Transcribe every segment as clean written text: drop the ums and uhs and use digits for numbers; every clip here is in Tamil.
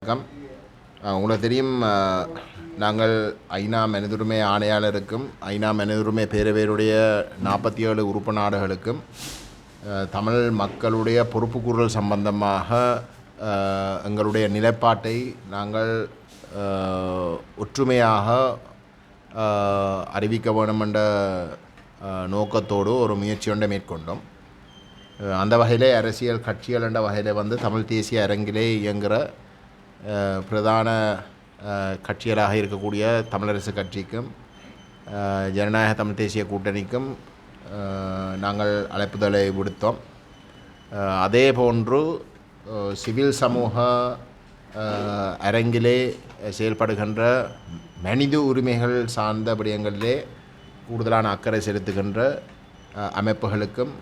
வணக்கம். உங்களுக்கு தெரியும், நாங்கள் ஐநா மனிதுரிமை ஆணையாளருக்கும் ஐநா மனிதுரிமை பேரவையுடைய 47 உறுப்பு நாடுகளுக்கும் தமிழ் மக்களுடைய பொறுப்புக்கூறல் சம்பந்தமாக எங்களுடைய நிலைப்பாட்டை நாங்கள் ஒற்றுமையாக அறிவிக்க வேண்டும் என்ற நோக்கத்தோடு ஒரு முயற்சி ஒன்றை மேற்கொண்டோம். அந்த வகையிலே அரசியல் கட்சிகள் என்ற வகையில் தமிழ் தேசிய அரங்கிலே இயங்குகிற பிரதான கட்சிகளாக இருக்கக்கூடிய தமிழரசு கட்சிக்கும் ஜனநாயக தமிழ் தேசிய கூட்டணிக்கும் நாங்கள் அழைப்புதலை விடுத்தோம். அதே போன்று சிவில் சமூக அரங்கிலே செயல்படுகின்ற மனித உரிமைகள் சார்ந்த விடயங்களிலே கூடுதலான அக்கறை செலுத்துகின்ற அமைப்புகளுக்கும்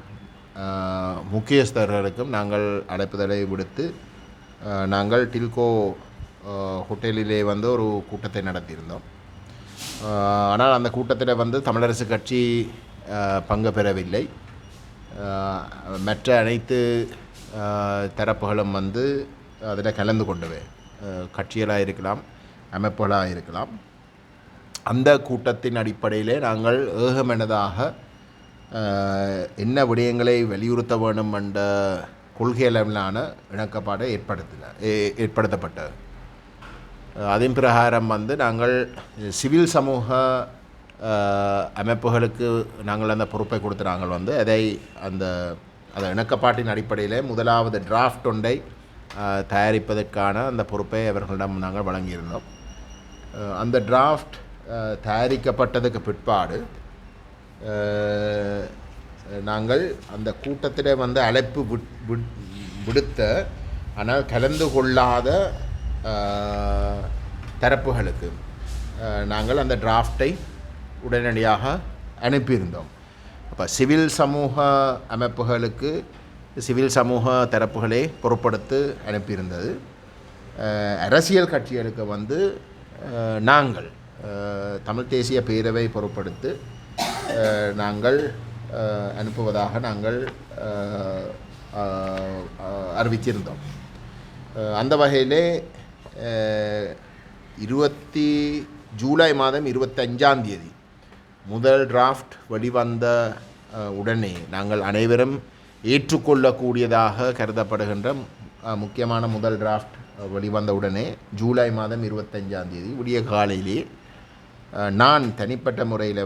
முக்கியஸ்தர்களுக்கும் நாங்கள் அழைப்புதலை விடுத்து நாங்கள் டில்கோ ஹோட்டலிலே ஒரு கூட்டத்தை நடத்தியிருந்தோம். ஆனால் அந்த கூட்டத்தில் தமிழரசு கட்சி பங்கு பெறவில்லை. மற்ற அனைத்து தரப்புகளும் அதில் கலந்து கொண்டவை, கட்சிகளாக இருக்கலாம், அமைப்புகளாக இருக்கலாம். அந்த கூட்டத்தின் அடிப்படையிலே நாங்கள் ஏகமனதாக என்ன விடயங்களை வலியுறுத்த வேண்டும் என்ற கொள்கையிலான இணக்கப்பாடு ஏற்படுத்தப்பட்டது. அதன் பிரகாரம் நாங்கள் சிவில் சமூக அமைப்புகளுக்கு நாங்கள் அந்த பொறுப்பை கொடுத்து நாங்கள் அந்த இணக்கப்பாட்டின் அடிப்படையில் முதலாவது டிராஃப்ட் ஒன்றை தயாரிப்பதற்கான அந்த பொறுப்பை அவர்களிடம் நாங்கள் வழங்கியிருந்தோம். அந்த டிராஃப்ட் தயாரிக்கப்பட்டதுக்கு பிற்பாடு நாங்கள் அந்த கூட்டத்தில் அழைப்பு விடுத்த ஆனால் கலந்து கொள்ளாத தரப்புகளுக்கு நாங்கள் அந்த டிராஃப்டை உடனடியாக அனுப்பியிருந்தோம். அப்போ சிவில் சமூக அமைப்புகளுக்கு சிவில் சமூக தரப்புகளே பொறுப்படுத்தி அனுப்பியிருந்தது. அரசியல் கட்சிகளுக்கு நாங்கள் தமிழ் தேசிய பேரவை பொறுப்படுத்தி நாங்கள் அனுப்புவதாக நாங்கள் அறிவித்திருந்தோம். அந்த வகையிலே ஜூலை மாதம் 25 முதல் டிராஃப்ட் வெளிவந்த உடனே நாங்கள் அனைவரும் ஏற்றுக்கொள்ளக்கூடியதாக கருதப்படுகின்ற முக்கியமான முதல் டிராஃப்ட் வெளிவந்த உடனே ஜூலை மாதம் 25 விடிய காலையிலே நான் தனிப்பட்ட முறையில்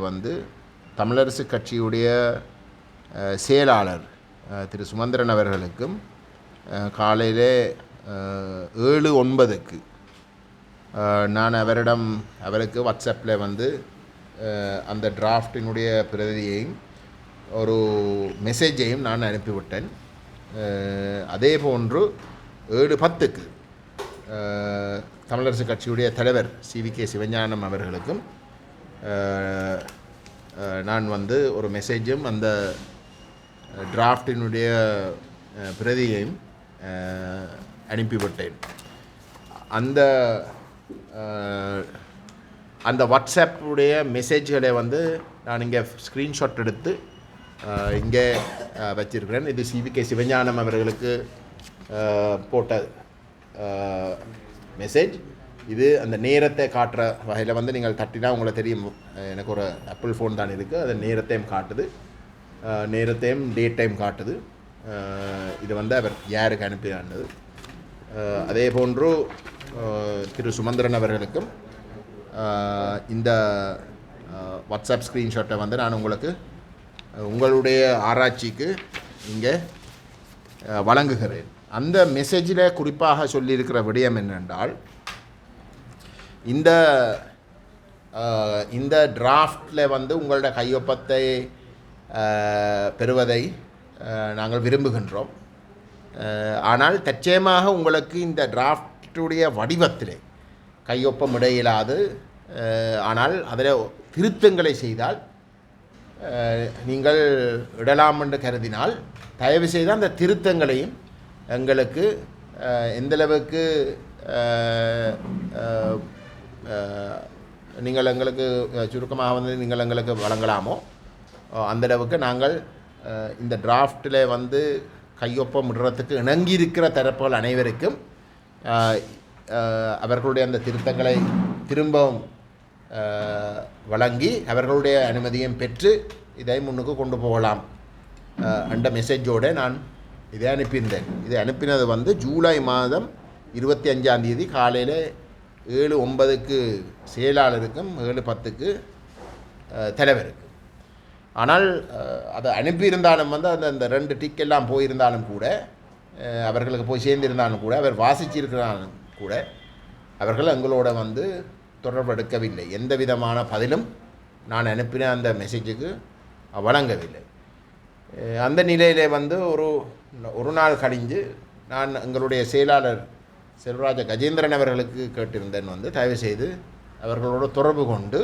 தமிழரசு கட்சியுடைய செயலாளர் திரு சுமந்திரன் அவர்களுக்கும் காலையிலே 7:09 நான் அவருக்கு வாட்ஸ்அப்பில் அந்த டிராஃப்டினுடைய பிரதியையும் ஒரு மெசேஜையும் நான் அனுப்பிவிட்டேன். அதே போன்று 7:10 தமிழரசு கட்சியுடைய தலைவர் CVK சிவஞானம் அவர்களுக்கும் நான் ஒரு மெசேஜும் அந்த டிராஃப்டினுடைய பிரதியையும் அனுப்பிவிட்டேன். அந்த வாட்ஸ்அப்புடைய மெசேஜ்களை நான் இங்கே ஸ்க்ரீன்ஷாட் எடுத்து இங்கே வச்சிருக்கிறேன். இது CVK சிவஞானம் அவர்களுக்கு போட்ட மெசேஜ். இது அந்த நேரத்தை காட்டுற வகையில் நீங்கள் தட்டினா உங்களுக்கு தெரியும், எனக்கு ஒரு ஆப்பிள் ஃபோன் தான் இருக்குது, அது நேரத்தையும் காட்டுது, நேரத்தையும் டேட் டைம் காட்டுது. இது அவர் யாருக்கு அனுப்பினாண்டது. அதே போன்று திரு சுமந்திரன் அவர்களுக்கும் இந்த வாட்ஸ்அப் ஸ்க்ரீன்ஷாட்டை நான் உங்களுடைய ஆராய்ச்சிக்கு இங்கே வழங்குகிறேன். அந்த மெசேஜில் குறிப்பாக சொல்லியிருக்கிற விடயம் என்னென்றால், இந்த டிராஃப்டில் உங்களோட கையொப்பத்தை பெறுவதை நாங்கள் விரும்புகின்றோம். ஆனால் தற்சயமாக உங்களுக்கு இந்த டிராஃப்டுடைய வடிவத்திலே கையொப்பம் இடையிலாது. ஆனால் அதில் திருத்தங்களை செய்தால் நீங்கள் இடலாம் என்று கருதினால் தயவு செய்து அந்த திருத்தங்களையும் எங்களுக்கு எந்தளவுக்கு நீங்கள் எங்களுக்கு சுருக்கமாக நீங்கள் எங்களுக்கு வழங்கலாமோ அந்தளவுக்கு நாங்கள் இந்த டிராஃப்டில் கையொப்பம் இடுறதுக்கு இணங்கியிருக்கிற தரப்புகள் அனைவருக்கும் அவர்களுடைய அந்த திருத்தங்களை திரும்பவும் வழங்கி அவர்களுடைய அனுமதியும் பெற்று இதை முன்னுக்கு கொண்டு போகலாம் என்ற மெசேஜோடு நான் இதை அனுப்பியிருந்தேன். இதை அனுப்பினது வந்து ஜூலை மாதம் 25 காலையில் 7:09 செயலாளருக்கும் 7:10 தலைவருக்கு. ஆனால் அதை அனுப்பியிருந்தாலும் வந்து அந்த 2 டிக் எல்லாம் போயிருந்தாலும் கூட அவர்களுக்கு போய் சேர்ந்திருந்தாலும் கூட அவர் வாசிச்சிருக்கிறாலும் கூட அவர்கள் எங்களோட வந்து தொடர்பு எடுக்கவில்லை. எந்த விதமான பதிலும் நான் அனுப்பின அந்த மெசேஜுக்கு வழங்கவில்லை. அந்த நிலையிலே வந்து ஒரு நாள் கழிஞ்சு நான் எங்களுடைய செயலாளர் செல்வராஜ கஜேந்திரன் அவர்களுக்கு கேட்டிருந்தேன் வந்து தயவுசெய்து அவர்களோட தொடர்பு கொண்டு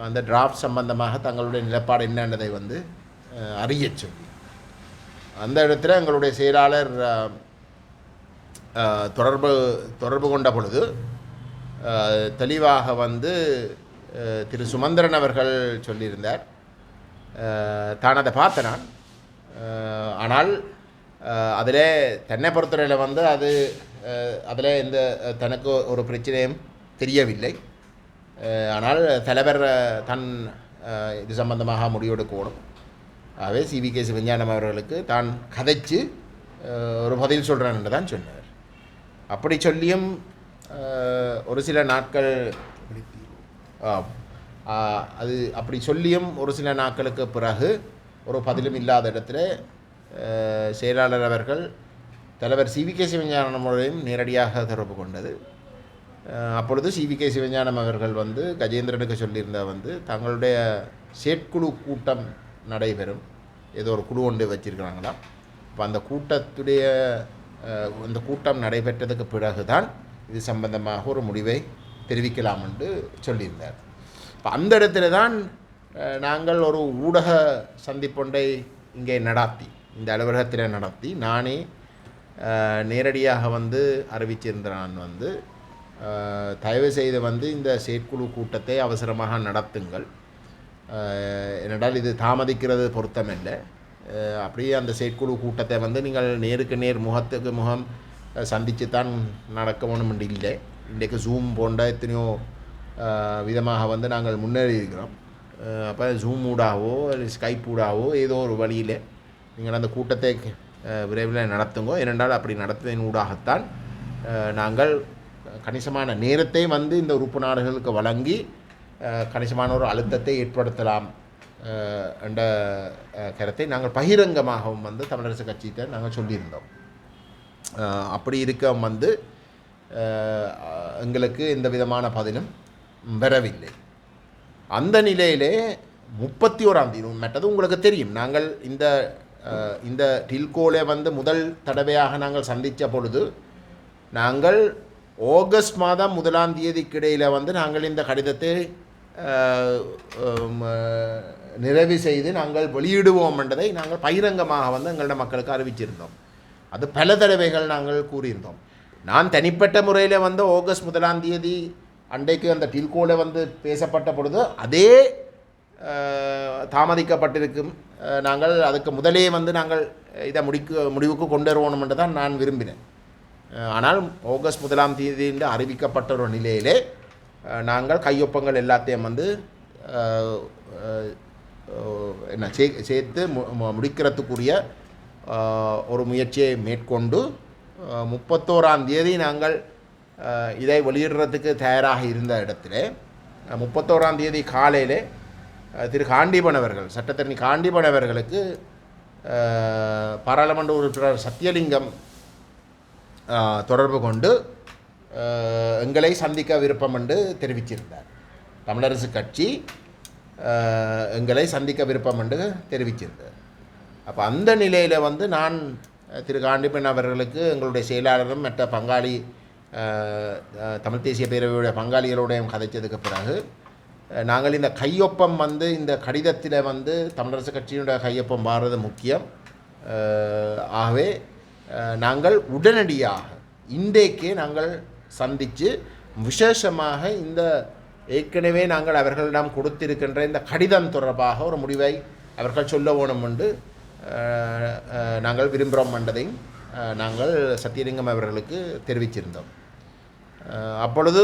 அந்த டிராஃப்ட் சம்பந்தமாக தங்களுடைய நிலப்பாடு என்னன்றதை வந்து அறிய சொல்லி அந்த இடத்துல எங்களுடைய செயலாளர் தொடர்பு கொண்ட பொழுது தெளிவாக வந்து திரு சுமந்திரன் அவர்கள் சொல்லியிருந்தார். தான் அதை பார்த்த நான், ஆனால் அதில் தென்னை பொறுத்தவரையில் வந்து அதில் எந்த தனக்கு ஒரு பிரச்சனையும் தெரியவில்லை. ஆனால் தலைவர் தன் இது சம்பந்தமாக முடிவெடுக்கணும். ஆகவே சிவிகே சிவஞானம் அவர்களுக்கு தான் கதைச்சு ஒரு பதில் சொல்கிறேன் என்று தான் சொன்னார். அப்படி சொல்லியும் ஒரு சில நாட்கள் அது அப்படி சொல்லியும் ஒரு சில நாட்களுக்கு பிறகு ஒரு பதிலும் இல்லாத இடத்துல செயலாளர் அவர்கள் தலைவர் சிவிகே சிவஞானமோடையும் நேரடியாக தொடர்பு கொண்டது. அப்பொழுது சிவிகே சிவஞானம் அவர்கள் வந்து கஜேந்திரனுக்கு சொல்லியிருந்தால் வந்து தங்களுடைய செயற்குழு கூட்டம் நடைபெறும், ஏதோ ஒரு குழு ஒன்று வச்சுருக்கிறாங்களாம். இப்போ அந்த கூட்டம் நடைபெற்றதுக்கு பிறகு தான் இது சம்பந்தமாக ஒரு முடிவை தெரிவிக்கலாம் என்று சொல்லியிருந்தார். இப்போ அந்த இடத்துல தான் நாங்கள் ஒரு ஊடக சந்திப்பொன்றை இங்கே நடாத்தி, இந்த அலுவலகத்தில் நடத்தி நானே நேரடியாக வந்து அறிவிச்சிருந்த நான் வந்து தயவு செய்து வந்து இந்த செயற்குழு கூட்டத்தை அவசரமாக நடத்துங்கள், என்னென்றால் இது தாமதிக்கிறது பொருத்தமில்லை. அப்படியே அந்த செயற்குழு கூட்டத்தை வந்து நீங்கள் நேருக்கு நேர் முகத்துக்கு முகம் சந்தித்து தான் நடக்க வேணும் என்று இல்லை. இன்றைக்கு ஜூம் போன்ற எத்தனையோ விதமாக வந்து நாங்கள் முன்னேறி இருக்கிறோம். அப்போ ஜூம் ஊடாகவோ ஸ்கைப் ஊடாகவோ ஏதோ ஒரு வழியில் நீங்கள் அந்த கூட்டத்தை விரைவில் நடத்துங்கோ. ஏனென்றால் அப்படி நடத்துவதன் ஊடாகத்தான் நாங்கள் கணிசமான நேரத்தை வந்து இந்த உறுப்பு நாடுகளுக்கு வழங்கி கணிசமான ஒரு அழுத்தத்தை ஏற்படுத்தலாம் என்ற கருத்தை நாங்கள் பகிரங்கமாகவும் வந்து தமிழரசு கட்சியிட்ட நாங்கள் சொல்லியிருந்தோம். அப்படி இருக்க வந்து எங்களுக்கு எந்த விதமான பதிலும் வரவில்லை. அந்த நிலையிலே 31 மற்றது உங்களுக்கு தெரியும், நாங்கள் இந்த டில்கோலை வந்து முதல் தடவையாக நாங்கள் சந்தித்த பொழுது நாங்கள் ஆகஸ்ட் மாதம் 1 இடையில் வந்து நாங்கள் இந்த கடிதத்தை நிறைவு செய்து நாங்கள் வெளியிடுவோம் என்றதை நாங்கள் பகிரங்கமாக வந்து எங்களோட மக்களுக்கு அறிவிச்சிருந்தோம். அது பல தடவைகள் நாங்கள் கூறியிருந்தோம். நான் தனிப்பட்ட முறையில் வந்து ஆகஸ்ட் 1 அன்றைக்கு அந்த டில்கோவில் வந்து பேசப்பட்ட பொழுது அதே தாமதிக்கப்பட்டிருக்கும். நாங்கள் அதுக்கு முதலே வந்து நாங்கள் இதை முடிவுக்கு கொண்டு வருவோம் என்று தான் நான் விரும்பினேன். ஆனால் ஆகஸ்ட் 1 என்று அறிவிக்கப்பட்ட ஒரு நிலையிலே நாங்கள் கையொப்பங்கள் எல்லாத்தையும் வந்து சேர்த்து முடிக்கிறதுக்குரிய ஒரு முயற்சியை மேற்கொண்டு 31 நாங்கள் இதை வெளியிடுறதுக்கு தயாராக இருந்த இடத்துல 31 காலையில் திரு காண்டிபன் அவர்கள், சட்டத்தரணி காண்டிபன் அவர்களுக்கு பாராளுமன்ற உறுப்பினர் சத்தியலிங்கம் தொடர்பு கொண்டு எங்களை சந்திக்க விருப்பம் என்று தெரிவிச்சிருந்தார். தமிழரசு கட்சி எங்களை சந்திக்க விருப்பம் என்று தெரிவிச்சிருந்தார். அப்போ அந்த நிலையில் வந்து நான் திரு காண்டிபன் அவர்களுக்கு எங்களுடைய செயலாளரும் மற்ற பங்காளி தமிழ் தேசிய பேரவையுடைய பங்காளிகளோடையும் கதைச்சதுக்கு பிறகு நாங்கள் இந்த கையொப்பம் வந்து இந்த கடிதத்தில் வந்து தமிழரசு கட்சியினுடைய கையொப்பம் மாறுறது முக்கியம். ஆகவே நாங்கள் உடனடியாக இன்றைக்கே நாங்கள் சந்தித்து விசேஷமாக இந்த ஏற்கனவே நாங்கள் அவர்களிடம் கொடுத்திருக்கின்ற இந்த கடிதம் தொடர்பாக ஒரு முடிவை அவர்கள் சொல்ல வேணும் என்று நாங்கள் விரும்புகிறோம் என்றதையும் நாங்கள் சத்தியலிங்கம் அவர்களுக்கு தெரிவிச்சிருந்தோம். அப்பொழுது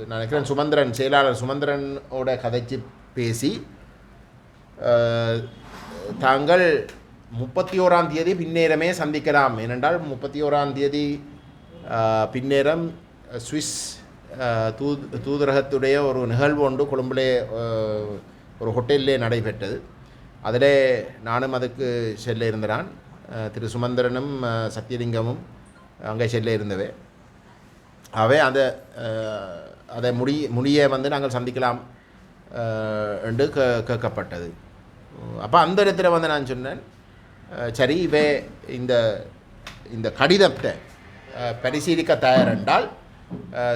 நான் நினைக்கிறேன் சுமந்திரன் செயலாளர் சுமந்திரனோட கதைச்சு பேசி தாங்கள் 31ஆம் தேதி பின்னேரமே சந்திக்கலாம். ஏனென்றால் 31ஆம் தேதி பின்னேரம் சுவிஸ் தூதரகத்துடைய ஒரு நிகழ்வு ஒன்று கொழும்பிலே ஒரு ஹோட்டலிலே நடைபெற்றது. அதில் நானும் அதுக்கு செல்ல இருந்தேன். திரு சுமந்திரனும் சத்தியலிங்கமும் அங்கே செல்ல இருந்தவை. அவை அதை முடிய வந்து நாங்கள் சந்திக்கலாம் என்று கேட்கப்பட்டது. அப்போ அந்த இடத்துல வந்து நான் சொன்னேன், சரி இவே இந்த கடிதத்தை பரிசீலிக்க தயார் என்றால்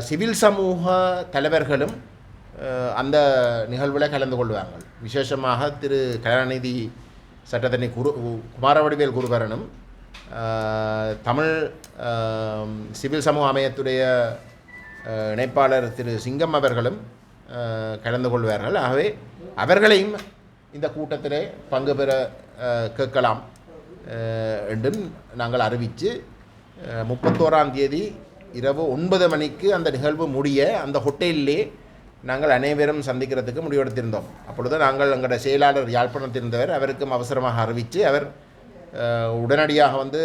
சிவில் சமூக தலைவர்களும் அந்த நிகழ்வில் கலந்து கொள்வார்கள். விசேஷமாக திரு கலாநிதி சட்டத்தரணி குமாரவடிவேல் குருபரனும் தமிழ் சிவில் சமூக அமையத்துடைய இணைப்பாளர் திரு சிங்கம் அவர்களும் கலந்து கொள்வார்கள். ஆகவே அவர்களையும் இந்த கூட்டத்திலே பங்கு பெற கேட்கலாம் என்றும் நாங்கள் அறிவித்து 31ஆம் தேதி இரவு 9 மணிக்கு அந்த நிகழ்வு முடிய அந்த ஹோட்டலிலே நாங்கள் அனைவரும் சந்திக்கிறதுக்கு முடிவெடுத்திருந்தோம். அப்பொழுது நாங்கள் எங்களோட செயலாளர் யாழ்ப்பாணத்திருந்தவர் அவருக்கும் அவசரமாக அறிவித்து அவர் உடனடியாக வந்து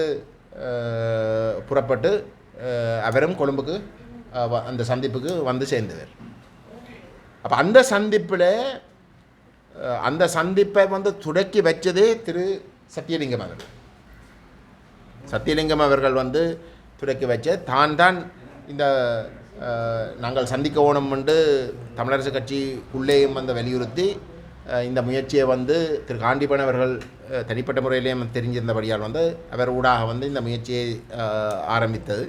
புறப்பட்டு அவரும் கொழும்புக்கு அந்த சந்திப்புக்கு வந்து சேர்ந்தவர். அப்போ அந்த சந்திப்பை வந்து துடக்கி வச்சதே திரு சத்தியலிங்கம் அவர்கள். சத்தியலிங்கம் அவர்கள் வந்து துடக்கி வச்ச தான் இந்த நாங்கள் சந்திக்க ஓணும் என்று தமிழரசு கட்சிக்குள்ளேயும் வந்து வலியுறுத்தி இந்த முயற்சியை வந்து திரு காண்டிபன் அவர்கள் தனிப்பட்ட முறையிலேயும் தெரிஞ்சிருந்தபடியால் வந்து அவர் ஊடாக வந்து இந்த முயற்சியை ஆரம்பித்தது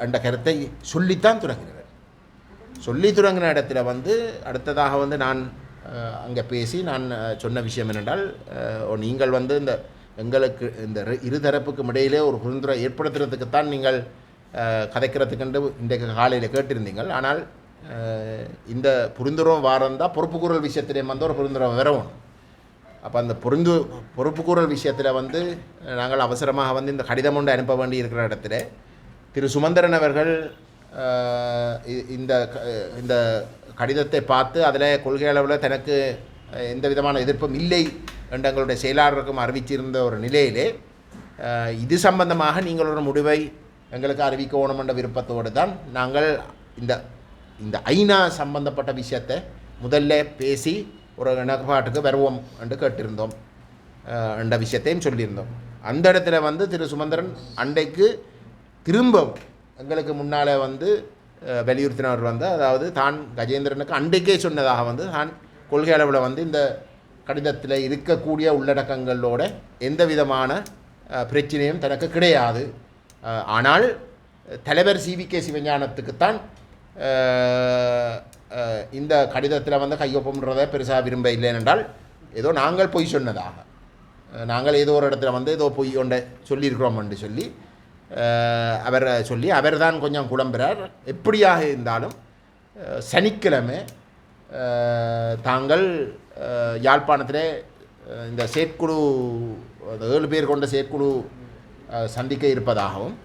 என்ற கருத்தை சொல்லித்தான் தொடங்கினார். சொல்லி தொடங்கின இடத்துல வந்து அடுத்ததாக வந்து நான் அங்கே பேசி நான் சொன்ன விஷயம் என்னென்றால், நீங்கள் வந்து எங்களுக்கு இந்த இருதரப்புக்கும் இடையிலே ஒரு புரிந்துரை ஏற்படுத்துறதுக்குத்தான் நீங்கள் கதைக்கிறதுக்கென்று இன்றைக்கு காலையில் கேட்டிருந்தீங்கள். ஆனால் இந்த புரிந்துணர்வு வாரம்தான் பொறுப்புக்கூறல் விஷயத்திலே வந்து ஒரு புரிந்துணர்வு வரணும். அப்போ அந்த பொறுப்புக்கூறல் விஷயத்தில் வந்து நாங்கள் அவசரமாக வந்து இந்த கடிதம் ஒன்று அனுப்ப வேண்டி இருக்கிற இடத்துல திரு சுமந்திரன் அவர்கள் இந்த கடிதத்தை பார்த்து அதில் கொள்கை அளவில் தனக்கு எந்த விதமான எதிர்ப்பும் இல்லை என்று எங்களுடைய செயலாளருக்கும் அறிவிச்சிருந்த ஒரு நிலையிலே இது சம்பந்தமாக நீங்கள் ஒரு முடிவை எங்களுக்கு அறிவிக்கணும் என்ற விருப்பத்தோடு தான் நாங்கள் இந்த ஐநா சம்பந்தப்பட்ட விஷயத்தை முதல்ல பேசி ஒரு இணக்கப்பாட்டுக்கு வருவோம் என்று கேட்டிருந்தோம் என்ற விஷயத்தையும் சொல்லியிருந்தோம். அந்த இடத்துல வந்து திரு சுமந்திரன் அன்றைக்கு திரும்ப எங்களுக்கு முன்னால் வந்து வலியுறுத்தினவர் வந்து, அதாவது தான் கஜேந்திரனுக்கு அன்றைக்கே சொன்னதாக வந்து தான் கொள்கை அளவில் வந்து இந்த கடிதத்தில் இருக்கக்கூடிய உள்ளடக்கங்களோட எந்த விதமான பிரச்சனையும் தனக்கு கிடையாது. ஆனால் தலைவர் CVK சிவஞானத்துக்குத்தான் இந்த கடிதத்தில் வந்து கையொப்பம்ன்றதை பெருசாக விரும்ப இல்லைன்னென்றால் ஏதோ நாங்கள் பொய் சொன்னதாக, நாங்கள் ஏதோ ஒரு இடத்துல வந்து ஏதோ பொய் ஒன்றை சொல்லியிருக்கிறோம் என்று சொல்லி அவர் தான் கொஞ்சம் குழம்புறார். எப்படியாக இருந்தாலும் சனிக்கிழமை தாங்கள் யாழ்ப்பாணத்தில் இந்த செயற்குழு 7 பேர் கொண்ட செயற்குழு சந்திக்க இருப்பதாகவும்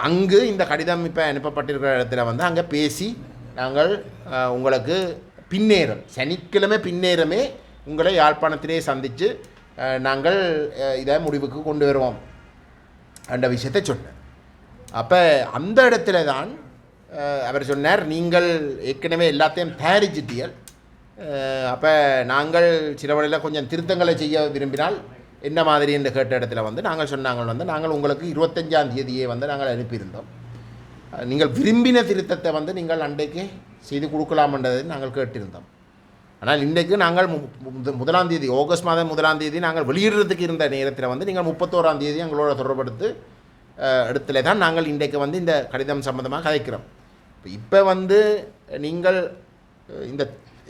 அங்கு இந்த கடிதம் இப்போ அனுப்பப்பட்டிருக்கிற இடத்துல வந்து அங்கே பேசி நாங்கள் உங்களுக்கு பின்னேறம் சனிக்கிழமை பின்னேரமே உங்களை யாழ்ப்பாணத்திலே சந்தித்து நாங்கள் இதை முடிவுக்கு கொண்டு வருவோம் என்ற விஷயத்தை சொன்னார். அப்போ அந்த இடத்துல தான் அவர் சொன்னார், நீங்கள் ஏற்கனவே எல்லாத்தையும் தயாரிச்சிட்டீர்கள், அப்போ நாங்கள் சில வழியில் கொஞ்சம் திருத்தங்களை செய்ய விரும்பினால் என்ன மாதிரி என்று கேட்ட இடத்துல வந்து நாங்கள் சொன்னாங்க வந்து நாங்கள் உங்களுக்கு 25ஆம் தேதியே வந்து நாங்கள் அனுப்பியிருந்தோம், நீங்கள் விரும்பின திருத்தத்தை வந்து நீங்கள் அன்றைக்கு செய்து கொடுக்கலாம்ன்றதை நாங்கள் கேட்டிருந்தோம். ஆனால் இன்றைக்கு நாங்கள் 1ஆம் தேதி ஆகஸ்ட் மாதம் 1ஆம் தேதி நாங்கள் வெளியிடுறதுக்கு இருந்த நேரத்தில் வந்து நீங்கள் 31ஆம் தேதி எங்களோட தொடர்படுத்து இடத்துல தான் நாங்கள் இன்றைக்கு வந்து இந்த கடிதம் சம்பந்தமாக கதைக்கிறோம். இப்போ வந்து நீங்கள்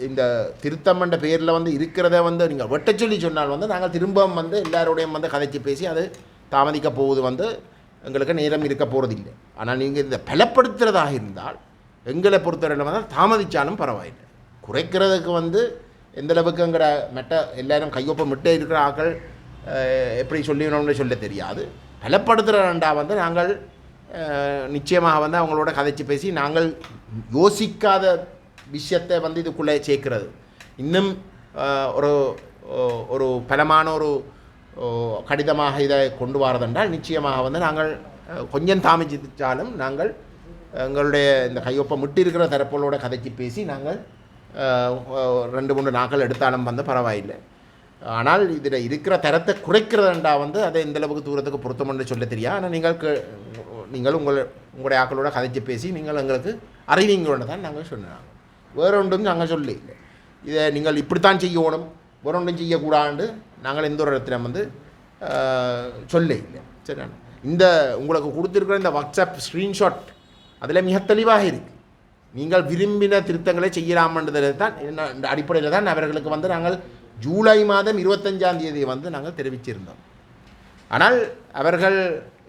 இந்த திருத்தம் என்ற பேரில் வந்து இருக்கிறத வந்து நீங்கள் வெட்ட சொல்லி சொன்னால் வந்து நாங்கள் திரும்பவும் வந்து எல்லாரோடையும் வந்து கதைச்சி பேசி அது தாமதிக்க போவது வந்து எங்களுக்கு நேரம் இருக்க போகிறது இல்லை. ஆனால் நீங்கள் இந்த பலப்படுத்துகிறதாக இருந்தால் எங்களை பொறுத்தவரையில் வந்து தாமதித்தாலும் பரவாயில்லை. குறைக்கிறதுக்கு வந்து எந்தளவுக்கு எங்கிற எல்லாரும் கையொப்பம் விட்டு இருக்கிற ஆக்கள் எப்படி சொல்லிடணும்னு சொல்ல தெரியாது. பலப்படுத்துகிறண்டா வந்து நாங்கள் நிச்சயமாக வந்து அவங்களோட கதைச்சு பேசி நாங்கள் யோசிக்காத விஷயத்தை வந்து இதுக்குள்ளே சேர்க்கிறது இன்னும் ஒரு ஒரு பலமான ஒரு கடிதமாக இதை கொண்டு வரதென்றால் நிச்சயமாக வந்து நாங்கள் கொஞ்சம் தாமதித்தாலும் நாங்கள் எங்களுடைய இந்த கையொப்பம் விட்டு இருக்கிற தரப்புகளோட கதைக்கு பேசி நாங்கள் 2-3 நாட்கள் எடுத்தாலும் வந்து பரவாயில்லை. ஆனால் இதில் இருக்கிற தரத்தை குறைக்கிறதுண்டா வந்து அதை எந்தளவுக்கு தூரத்துக்கு பொருத்தம்னு சொல்ல தெரியா. ஆனால் நீங்கள் உங்களுடைய ஆக்களோட கதைச்சு பேசி நீங்கள் எங்களுக்கு அறிவிங்களோட தான் நாங்கள் சொன்னாங்க. வேற ஒன்றும் நாங்கள் சொல்ல இல்லை. இதை நீங்கள் இப்படித்தான் செய்யணும், வேற ஒன்றும் செய்யக்கூடாது நாங்கள் எந்த ஒரு இடத்துல வந்து சொல்ல இல்லை. சரியான இந்த உங்களுக்கு கொடுத்துருக்கிற இந்த வாட்ஸ்அப் ஸ்க்ரீன்ஷாட் அதில் மிக தெளிவாக இருக்குது. நீங்கள் விரும்பின திருத்தங்களை செய்யலாமன்றதில் தான் இந்த அடிப்படையில் தான் அவர்களுக்கு வந்து நாங்கள் ஜூலை மாதம் 25ஆம் தேதி வந்து நாங்கள் தெரிவிச்சிருந்தோம். ஆனால் அவர்கள்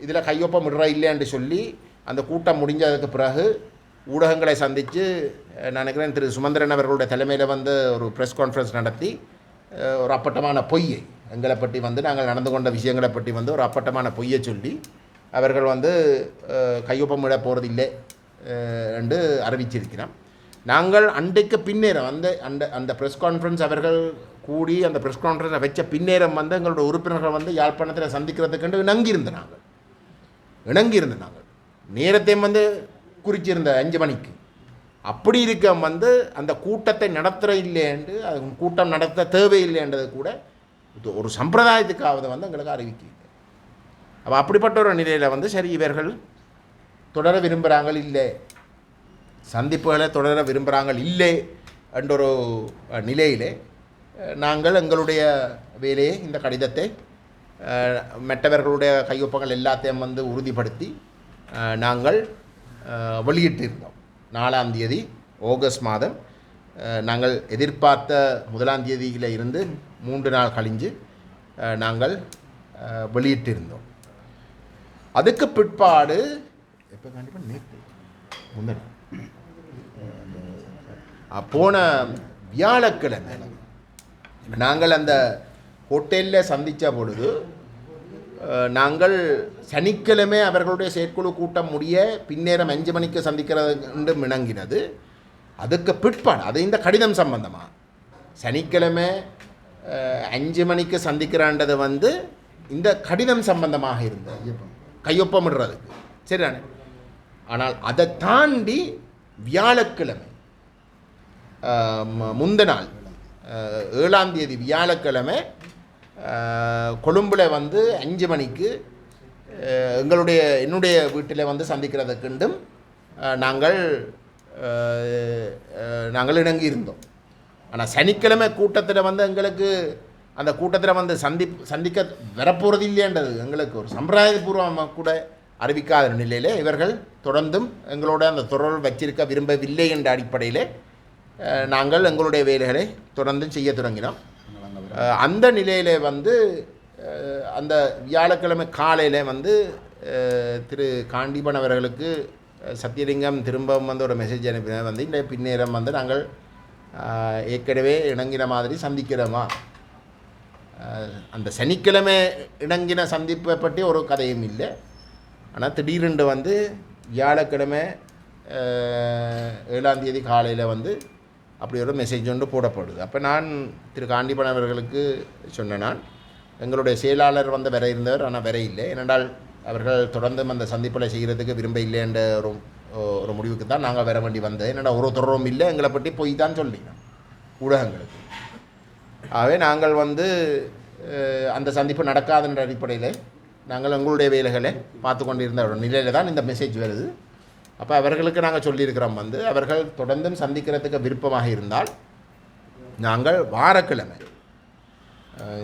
இதில் கையொப்பம் விடுற இல்லைன்னு சொல்லி அந்த கூட்டம் முடிஞ்சதுக்கு பிறகு ஊடகங்களை சந்தித்து நான் நினைக்கிறேன் திரு சுமந்திரன் அவர்களுடைய தலைமையில் வந்து ஒரு ப்ரெஸ் கான்ஃபரன்ஸ் நடத்தி ஒரு அப்பட்டமான பொய்யை எங்களை பற்றி வந்து நாங்கள் நடந்து கொண்ட விஷயங்களை பற்றி வந்து ஒரு அப்பட்டமான பொய்யை சொல்லி அவர்கள் வந்து கையொப்பம் விட போகிறதில்லை என்று அறிவிச்சிருக்கிறோம். நாங்கள் அன்றைக்கு பின்னேரம் அந்த ப்ரெஸ் கான்ஃபரன்ஸ் அவர்கள் கூடி அந்த ப்ரெஸ் கான்ஃபரன்ஸை வச்ச பின்னேரம் வந்து எங்களோட உறுப்பினர்கள் வந்து யாழ்ப்பாணத்தில் சந்திக்கிறதுக்கு இணங்கியிருந்த நாங்கள் நேரத்தையும் வந்து குறிச்சிருந்த 5 மணிக்கு. அப்படி இருக்க வந்து அந்த கூட்டத்தை நடத்துகிற இல்லையென்று அது கூட்டம் நடத்த தேவையில்லைன்றது கூட ஒரு சம்பிரதாயத்துக்காவது வந்து எங்களுக்கு அறிவிக்க. அப்போ அப்படிப்பட்ட ஒரு நிலையில் வந்து சரி இவர்கள் தொடர விரும்புகிறாங்க இல்லை, சந்திப்புகளை தொடர விரும்புகிறாங்க இல்லை என்ற ஒரு நிலையிலே நாங்கள் எங்களுடைய வேலையை இந்த கடிதத்தை மற்றவர்களுடைய கையொப்பங்கள் எல்லாத்தையும் வந்து உறுதிப்படுத்தி நாங்கள் வெளியிட்டிருந்தோம். 4ஆம் தேதி ஆகஸ்ட் மாதம் நாங்கள் எதிர்பார்த்த 1ஆம் தேதியில் இருந்து 3 நாள் கழிஞ்சு நாங்கள் வெளியிட்டிருந்தோம். அதுக்கு பிற்பாடு எப்போ கண்டிப்பாக நேற்று முந்தின போன வியாழக்கிழமை நாங்கள் அந்த ஹோட்டலில் சந்தித்த பொழுது நாங்கள் சனிக்கிழமை அவர்களுடைய செயற்குழு கூட்டம் முடிய பின்னேரம் 5 மணிக்கு சந்திக்கிறது இணங்கினது. அதுக்கு பிற்பாடு அது இந்த கடிதம் சம்பந்தமாக சனிக்கிழமை 5 மணிக்கு சந்திக்கிறான்றது வந்து இந்த கடிதம் சம்பந்தமாக இருந்தது கையொப்பமிடுறதுக்கு சரிதானே. ஆனால் அதை தாண்டி வியாழக்கிழமை முந்த நாள் 7ஆம் தேதி வியாழக்கிழமை கொழும்பில் வந்து 5 மணிக்கு என்னுடைய வீட்டில் வந்து சந்திக்கிறதுக்குண்டும் நாங்கள் இணங்கியிருந்தோம். ஆனால் சனிக்கிழமை கூட்டத்தில் வந்து எங்களுக்கு அந்த கூட்டத்தில் வந்து சந்திக்க வரப்போகிறது இல்லைன்றது எங்களுக்கு ஒரு சம்பிரதாயபூர்வமாக கூட அறிவிக்காத நிலையில் இவர்கள் தொடர்ந்தும் எங்களோட அந்த தொடர்பு வச்சிருக்க விரும்பவில்லை என்ற அடிப்படையில் நாங்கள் எங்களுடைய வேலைகளை தொடர்ந்து செய்ய தொடங்கினோம். அந்த நிலையில் வந்து அந்த வியாழக்கிழமை காலையில் வந்து திரு காண்டீபன் அவர்களுக்கு சத்தியலிங்கம் திரும்பவும் வந்து ஒரு மெசேஜ் அனுப்பின வந்து இந்த பின்னேரம் வந்து நாங்கள் ஏற்கனவே இணங்கின மாதிரி சந்திக்கிறோமா. அந்த சனிக்கிழமை இணங்கின சந்திப்பை பற்றி ஒரு கதையும் இல்லை. ஆனால் திடீரென்று வந்து வியாழக்கிழமை 7ஆம் தேதி காலையில் வந்து அப்படி ஒரு மெசேஜ் ஒன்று போடப்படுது. அப்போ நான் திரு காண்டீபன் அவர்களுக்கு சொன்னேன், நான் எங்களுடைய செயலாளர் வந்து வர இருந்தவர் ஆனால் வர இல்லை, ஏனென்றால் அவர்கள் தொடர்ந்து அந்த சந்திப்பில் செய்கிறதுக்கு விரும்ப இல்லை என்ற ஒரு முடிவுக்கு தான் நாங்கள் வர வேண்டி வந்தேன். என்னடா ஒரு தொடரும் இல்லை, எங்களை பற்றி போய் தான் சொல்லினோம் ஊடகங்களுக்கு. ஆகவே நாங்கள் வந்து அந்த சந்திப்பு நடக்காதுன்ற அடிப்படையில் நாங்கள் எங்களுடைய வேலைகளை பார்த்து கொண்டிருந்த ஒரு நிலையில் தான் இந்த மெசேஜ் வருது. அப்போ அவர்களுக்கு நாங்கள் சொல்லியிருக்கிறோம் வந்து அவர்கள் தொடர்ந்தும் சந்திக்கிறதுக்கு விருப்பமாக இருந்தால் நாங்கள் வாரக்கிழமை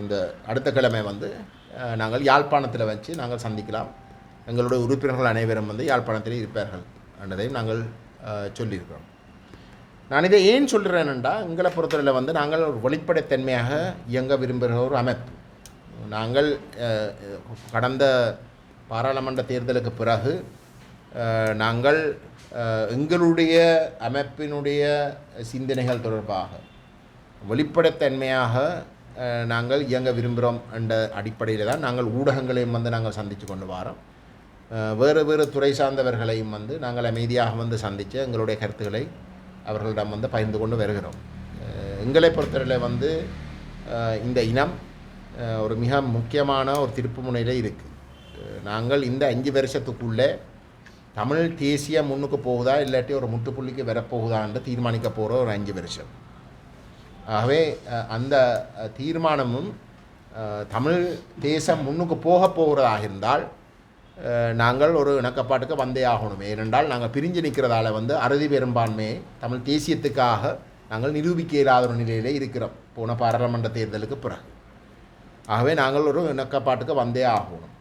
இந்த அடுத்த கிழமை வந்து நாங்கள் யாழ்ப்பாணத்தில் வச்சு நாங்கள் சந்திக்கலாம். எங்களுடைய உறுப்பினர்கள் அனைவரும் வந்து யாழ்ப்பாணத்தில் இருப்பார்கள் என்றதையும் நாங்கள் சொல்லியிருக்கிறோம். நான் இதை ஏன் சொல்கிறேன்டா, எங்களை பொறுத்தவரையில் வந்து நாங்கள் ஒரு வெளிப்படைத்தன்மையாக இயங்க விரும்புகிற ஒரு அமைப்பு. நாங்கள் கடந்த பாராளுமன்ற தேர்தலுக்கு பிறகு நாங்கள் எங்களுடைய அமைப்பினுடைய சிந்தனைகள் தொடர்பாக வெளிப்படைத்தன்மையாக நாங்கள் இயங்க விரும்புகிறோம் என்ற அடிப்படையில் தான் நாங்கள் ஊடகங்களையும் வந்து நாங்கள் சந்தித்து கொண்டு வரோம். வேறு வேறு துறை சார்ந்தவர்களையும் வந்து நாங்கள் அமைதியாக வந்து சந்தித்து எங்களுடைய கருத்துக்களை அவர்களிடம் வந்து பகிர்ந்து கொண்டு வருகிறோம். எங்களை பொறுத்தவரையில் வந்து இந்த இனம் ஒரு மிக முக்கியமான ஒரு திருப்பு முனையில் இருக்குது. நாங்கள் இந்த 5 வருஷத்துக்குள்ளே தமிழ் தேசிய முன்னுக்கு போகுதா இல்லாட்டி ஒரு முட்டுப்புள்ளிக்கு வரப்போகுதான்னு தீர்மானிக்க போகிற ஒரு 5 வருஷம். ஆகவே அந்த தீர்மானமும் தமிழ் தேசம் முன்னுக்கு போகிறதாக இருந்தால் நாங்கள் ஒரு இணக்கப்பாட்டுக்கு வந்தே ஆகணும். ஏனென்றால் நாங்கள் பிரிஞ்சு நிற்கிறதால வந்து அறுதி பெரும்பான்மையை தமிழ் தேசியத்துக்காக நாங்கள் நிரூபிக்க இயலாத ஒரு நிலையிலே இருக்கிறோம் போன பாராளுமன்ற தேர்தலுக்கு பிறகு. ஆகவே நாங்கள் ஒரு இணக்கப்பாட்டுக்கு வந்தே ஆகணும்.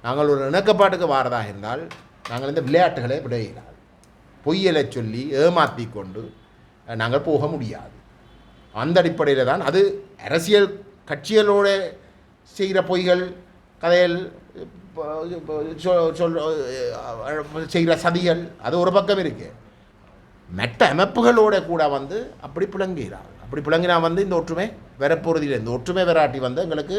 நாங்கள் ஒரு இணக்கப்பாட்டுக்கு வாரதாக இருந்தால் நாங்கள் இந்த விளையாட்டுகளை விடையிடாது, பொய்யலை சொல்லி ஏமாற்றி கொண்டு நாங்கள் போக முடியாது. அந்த அடிப்படையில் தான் அது அரசியல் கட்சிகளோடு செய்கிற பொய்கள் கதைகள் செய்கிற சதிகள் அது ஒரு பக்கம் இருக்குது. மற்ற அமைப்புகளோட கூட வந்து அப்படி பிளங்கிறார். அப்படி பிளங்கினா வந்து இந்த ஒற்றுமை வரப்போகிறதில்லை. இந்த ஒற்றுமை வராட்டி வந்து எங்களுக்கு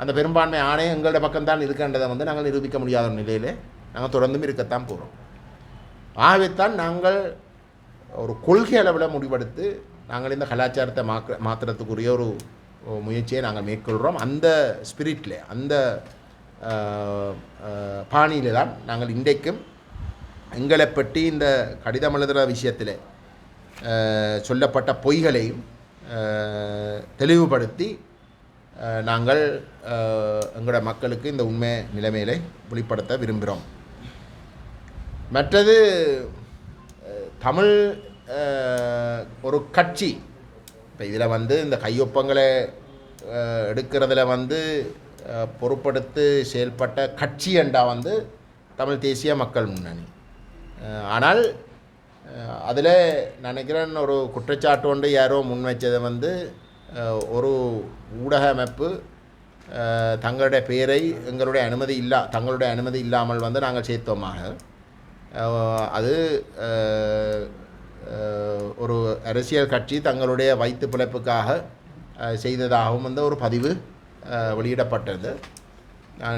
அந்த பெரும்பான்மை ஆணையம் எங்களோட பக்கம்தான் இருக்கின்றதை வந்து நாங்கள் நிரூபிக்க முடியாத நிலையில் நாங்கள் தொடர்ந்தும் இருக்கத்தான் போகிறோம். ஆகவேத்தான் நாங்கள் ஒரு கொள்கை அளவில் முடிவெடுத்து நாங்கள் இந்த கலாச்சாரத்தை மாற்றுறதுக்குரிய ஒரு முயற்சியை நாங்கள் மேற்கொள்கிறோம். அந்த ஸ்பிரிட்டில் அந்த பாணியில் தான் நாங்கள் இன்றைக்கும் எங்களை பற்றி இந்த கடிதம் எழுதுகிற விஷயத்தில் சொல்லப்பட்ட பொய்களையும் தெளிவுபடுத்தி நாங்கள் எங்களோட மக்களுக்கு இந்த உண்மை நிலைமைகளை வெளிப்படுத்த விரும்புகிறோம். மற்றது தமிழ் ஒரு கட்சி இப்போ இதில் வந்து இந்த கையொப்பங்களை எடுக்கிறதுல வந்து பொறுப்படுத்தி செயல்பட்ட கட்சி என்றா வந்து தமிழ் தேசிய மக்கள் முன்னணி. ஆனால் அதில் நினைக்கிறேன் ஒரு குற்றச்சாட்டு ஒன்று யாரோ முன் வச்சதை வந்து ஒரு ஊடக அமைப்பு தங்களுடைய பெயரை தங்களுடைய அனுமதி இல்லாமல் வந்து நாங்கள் சேர்த்தோமாக அது ஒரு அரசியல் கட்சி தங்களுடைய வயிற்று பிழைப்புக்காக செய்ததாகவும் வந்து ஒரு பதிவு வெளியிடப்பட்டது.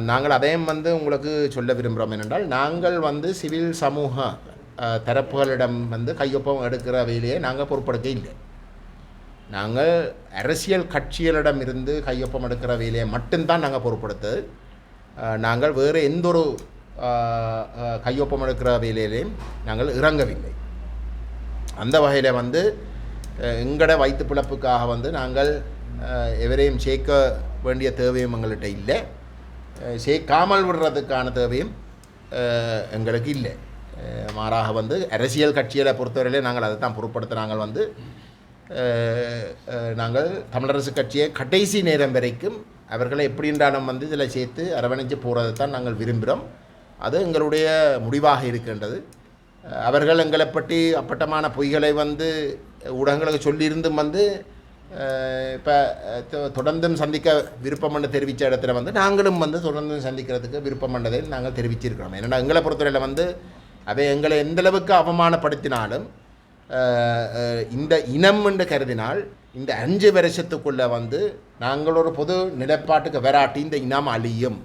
நாங்கள் அதையும் வந்து உங்களுக்கு சொல்ல விரும்புகிறோம். என்னென்றால் நாங்கள் வந்து சிவில் சமூக தரப்புகளிடம் வந்து கையொப்பம் எடுக்கிற வேலையை நாங்கள் பொறுப்படுத்த இல்லை. நாங்கள் அரசியல் கட்சிகளிடம் இருந்து கையொப்பம் எடுக்கிற வேலையை மட்டும்தான் நாங்கள் பொறுப்படுத்தது. நாங்கள் வேறு எந்த ஒரு கையொப்பம் எடுக்கிற வேலையிலையும் நாங்கள் இறங்கவில்லை. அந்த வகையில் வந்து எங்களோட வயிற்று பிழப்புக்காக வந்து நாங்கள் எவரையும் சேர்க்க வேண்டிய தேவையும் எங்கள்கிட்ட இல்லை, சேர்க்காமல் விடுறதுக்கான தேவையும் எங்களுக்கு இல்லை. மாறாக வந்து அரசியல் கட்சிகளை பொறுத்தவரையிலே நாங்கள் அதை தான் பொருட்படுத்த நாங்கள் வந்து நாங்கள் தமிழரசு கட்சியை கடைசி நேரம் வரைக்கும் அவர்களை எப்படின்றாலும் வந்து இதில் சேர்த்து அரவணைச்சு போகிறதை தான் நாங்கள் விரும்புகிறோம். அது எங்களுடைய முடிவாக இருக்கின்றது. அவர்கள் எங்களை பற்றி அப்பட்டமான பொய்களை வந்து ஊடகங்களுக்கு சொல்லியிருந்தும் வந்து இப்போ தொடர்ந்தும் சந்திக்க விருப்பம் என்று தெரிவித்த இடத்துல வந்து நாங்களும் வந்து தொடர்ந்தும் சந்திக்கிறதுக்கு விருப்பம் பண்ணதை நாங்கள் தெரிவிச்சிருக்கிறோம். ஏன்னா எங்களை பொறுத்தவரையில் வந்து அவை எங்களை எந்தளவுக்கு அவமானப்படுத்தினாலும் இந்த இனம் என்று கருதினால் இந்த 5 வருஷத்துக்குள்ளே வந்து நாங்கள் ஒரு பொது நிலைப்பாட்டுக்கு வராட்டி இந்த இனம் அழியும்.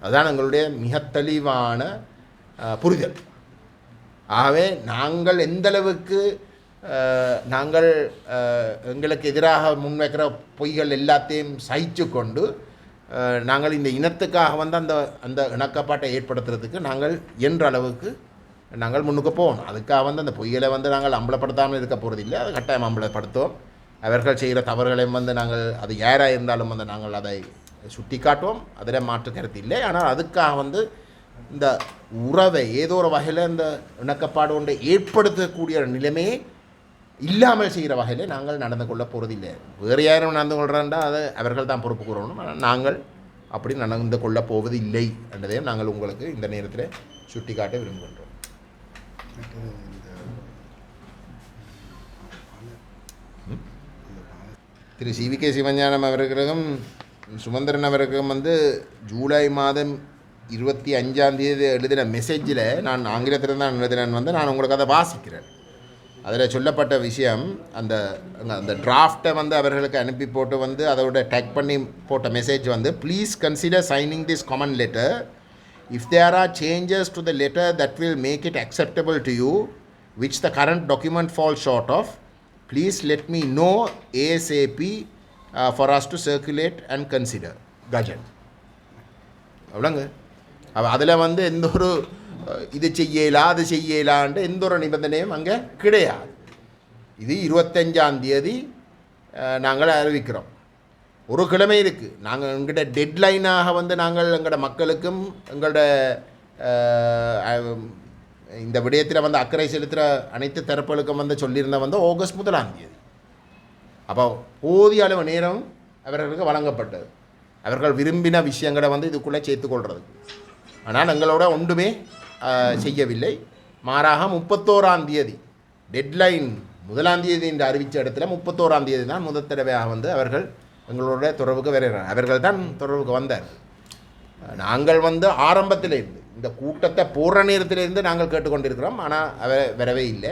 அதுதான் எங்களுடைய மிக தெளிவான புரிதல். ஆகவே நாங்கள் எந்தளவுக்கு நாங்கள் எங்களுக்கு எதிராக முன்வைக்கிற பொய்கள் எல்லாத்தையும் சகிச்சு கொண்டு நாங்கள் இந்த இனத்துக்காக வந்து அந்த அந்த இணக்கப்பாட்டை ஏற்படுத்துறதுக்கு நாங்கள் என்ற அளவுக்கு நாங்கள் முன்னுக்கு போகணும். அதுக்காக வந்து அந்த பொய்களை வந்து நாங்கள் அம்பலப்படுத்தாமல் இருக்க போகிறதில்லை. அதை கட்டாயம் அம்பலப்படுத்துவோம். அவர்கள் செய்கிற தவறுகளையும் வந்து நாங்கள் அது யாராக இருந்தாலும் வந்து நாங்கள் அதை சுட்டி காட்டுவோம். அதில் மாற்று கருத்து இல்லை. ஆனால் அதுக்காக வந்து இந்த உறவை ஏதோ ஒரு வகையில் இந்த இணக்கப்பாடு ஒன்றை ஏற்படுத்தக்கூடிய நிலைமையை இல்லாமல் செய்கிற வகையில் நாங்கள் நடந்து கொள்ள போகிறதில்லை. வேறு யாரும் நடந்து கொள்கிறாண்டா அதை அவர்கள் தான் பொறுப்பு கூறணும். ஆனால் நாங்கள் அப்படி நடந்து கொள்ள போவது இல்லை என்றதையும் நாங்கள் உங்களுக்கு இந்த நேரத்தில் சுட்டி காட்ட விரும்புகின்றோம். திரு CVK சிவஞானம் அவர்களுக்கும் சுமந்திரன் அவர்களுக்கும் வந்து ஜூலை மாதம் 25 எழுதின மெசேஜில் நான் ஆங்கிலத்தில் தான் எழுதினேன் வந்து நான் உங்களுக்கு அதை வாசிக்கிறேன். அதில் சொல்லப்பட்ட விஷயம் அந்த அந்த டிராஃப்டை வந்து அவர்களுக்கு அனுப்பி போட்டு வந்து அதோட டேக் பண்ணி போட்ட மெசேஜ் வந்து please consider signing this common letter if there are changes to the letter that will make it acceptable to you, which the current document falls short of, please let me know ASAP for us to circulate and consider. Gajan. அவ்வளோங்க அதில் வந்து எந்த ஒரு இது செய்யலாம் அது செய்யலான்ட்டு எந்த ஒரு நிபந்தனையும் அங்கே கிடையாது. இது 25 நாங்கள் அறிவிக்கிறோம். ஒரு கிழமை இருக்குது. நாங்கள் எங்கள்கிட்ட டெட்லைனாக வந்து நாங்கள் எங்களோட மக்களுக்கும் எங்களோட இந்த விடயத்தில் வந்து அக்கறை செலுத்துகிற அனைத்து தரப்புகளுக்கும் வந்து சொல்லியிருந்த வந்து ஆகஸ்ட் 1. அப்போ போதிய அளவு நேரம் அவர்களுக்கு வழங்கப்பட்டது. அவர்கள் விரும்பின விஷயங்களை வந்து இதுக்குள்ளே சேர்த்துக்கொள்கிறதுக்கு. ஆனால் எங்களோட ஒன்றுமே செய்யவில்லை. மாறாக 31 டெட்லைன் 1 என்று அறிவித்த இடத்துல 31 தான் முதல் தடவையாக வந்து அவர்கள் எங்களோட தொடர்புக்கு வருகிறார். அவர்கள் தான் தொடர்புக்கு வந்தார். நாங்கள் வந்து ஆரம்பத்தில் இருந்து இந்த கூட்டத்தை போடுற நேரத்திலிருந்து நாங்கள் கேட்டுக்கொண்டிருக்கிறோம். ஆனால் வரவே இல்லை.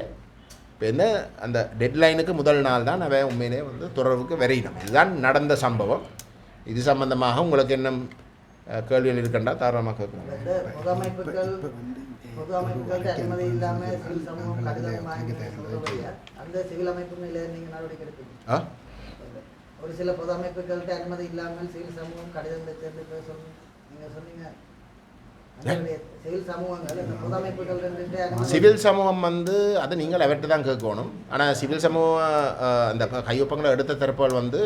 இப்போ என்ன அந்த டெட்லைனுக்கு முதல் நாள் தான் அவன் உண்மையிலே வந்து தொடர்புக்கு வரையினோம். இதுதான் நடந்த சம்பவம். இது சம்பந்தமாக உங்களுக்கு என்ன கேள்விகள் இருக்கின்றா தாராளமாக கேட்கணும். பொது அமைப்புகளுக்கு அனுமதி இல்லாமல் சிவில் சமூகம் கடிதம் அந்த சிவில் அமைப்பு நிலையை நீங்கள் நடவடிக்கை எடுப்பீங்க? ஒரு சில பொது அமைப்புகளுக்கு அனுமதி இல்லாமல் சிவில் சமூகம் கடிதம் நீங்கள் சொன்னீங்க. சிவில் சமூகம் வந்து அது நீங்கள் அவர்கிட்ட தான் கேட்கணும். ஆனால் சிவில் சமூகம் அந்த கையொப்பங்களை எடுத்த தரப்புகள் வந்து